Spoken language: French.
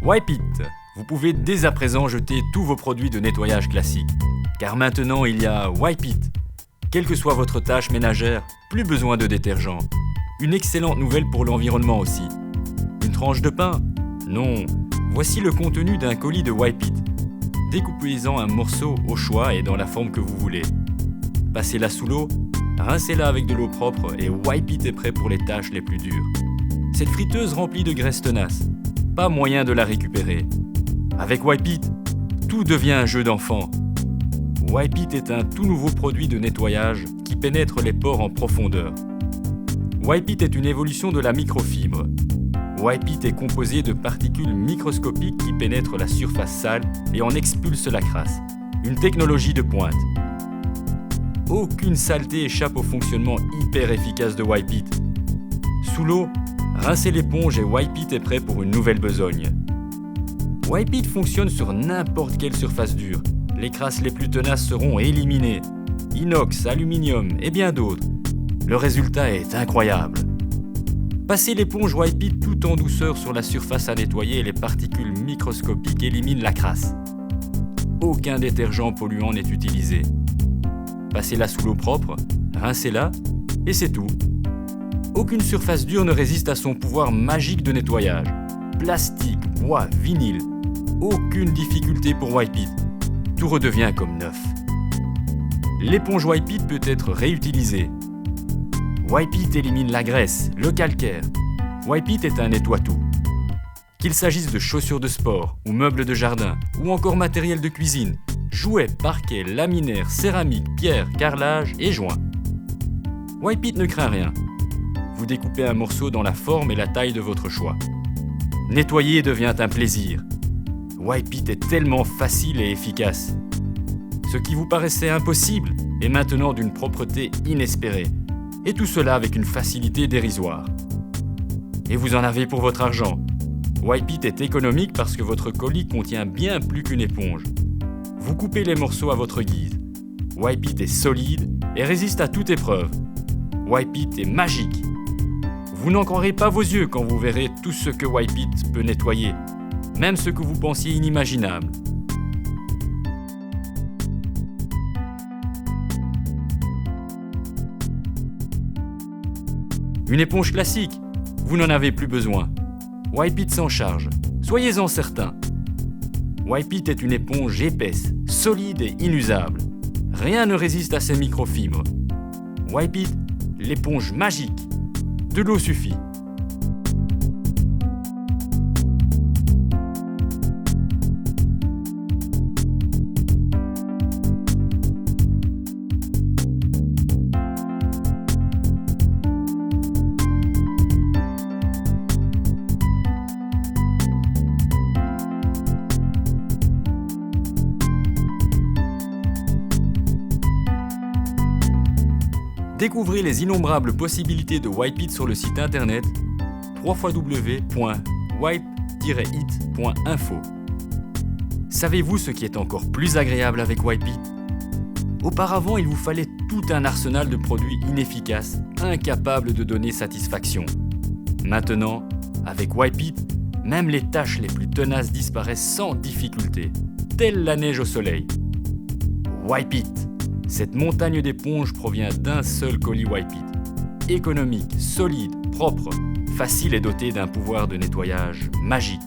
Wipe It. Vous pouvez dès à présent jeter tous vos produits de nettoyage classiques. Car maintenant il y a Wipe It. Quelle que soit votre tâche ménagère, plus besoin de détergent. Une excellente nouvelle pour l'environnement aussi. Une tranche de pain? Non. Voici le contenu d'un colis de Wipe It. Découpez-en un morceau au choix et dans la forme que vous voulez. Passez-la sous l'eau, rincez-la avec de l'eau propre et Wipe It est prêt pour les tâches les plus dures. Cette friteuse remplie de graisse tenace, pas moyen de la récupérer. Avec Wipe It, tout devient un jeu d'enfant. Wipe It est un tout nouveau produit de nettoyage qui pénètre les pores en profondeur. Wipe It est une évolution de la microfibre. Wipe It est composé de particules microscopiques qui pénètrent la surface sale et en expulsent la crasse. Une technologie de pointe. Aucune saleté échappe au fonctionnement hyper efficace de Wipe It. Sous l'eau, rincez l'éponge et Wipe It est prêt pour une nouvelle besogne. Wipe It fonctionne sur n'importe quelle surface dure. Les crasses les plus tenaces seront éliminées. Inox, aluminium et bien d'autres. Le résultat est incroyable. Passez l'éponge Wipe It tout en douceur sur la surface à nettoyer et les particules microscopiques éliminent la crasse. Aucun détergent polluant n'est utilisé. Passez-la sous l'eau propre, rincez-la et c'est tout. Aucune surface dure ne résiste à son pouvoir magique de nettoyage. Plastique, bois, vinyle. Aucune difficulté pour Wipe It. Tout redevient comme neuf. L'éponge Wipe It peut être réutilisée. Wipe It élimine la graisse, le calcaire. Wipe It est un nettoie-tout. Qu'il s'agisse de chaussures de sport, ou meubles de jardin, ou encore matériel de cuisine, jouets, parquets, laminaires, céramique, pierre, carrelage et joints. Wipe It ne craint rien. Vous découpez un morceau dans la forme et la taille de votre choix. Nettoyer devient un plaisir. Wipe It est tellement facile et efficace. Ce qui vous paraissait impossible est maintenant d'une propreté inespérée. Et tout cela avec une facilité dérisoire. Et vous en avez pour votre argent. Wipe It est économique parce que votre colis contient bien plus qu'une éponge. Vous coupez les morceaux à votre guise. Wipe It est solide et résiste à toute épreuve. Wipe It est magique. Vous n'en croirez pas vos yeux quand vous verrez tout ce que Wipe It peut nettoyer, même ce que vous pensiez inimaginable. Une éponge classique, vous n'en avez plus besoin. Wipe It s'en charge, soyez-en certains. Wipe It est une éponge épaisse, solide et inusable. Rien ne résiste à ses microfibres. Wipe It, l'éponge magique. De l'eau suffit. Découvrez les innombrables possibilités de Wipe It sur le site internet www.wipe-it.info. Savez-vous ce qui est encore plus agréable avec Wipe It? Auparavant, il vous fallait tout un arsenal de produits inefficaces, incapables de donner satisfaction. Maintenant, avec Wipe It, même les tâches les plus tenaces disparaissent sans difficulté, telle la neige au soleil. Wipe It. Cette montagne d'éponges provient d'un seul colis Wipe It. Économique, solide, propre, facile et doté d'un pouvoir de nettoyage magique.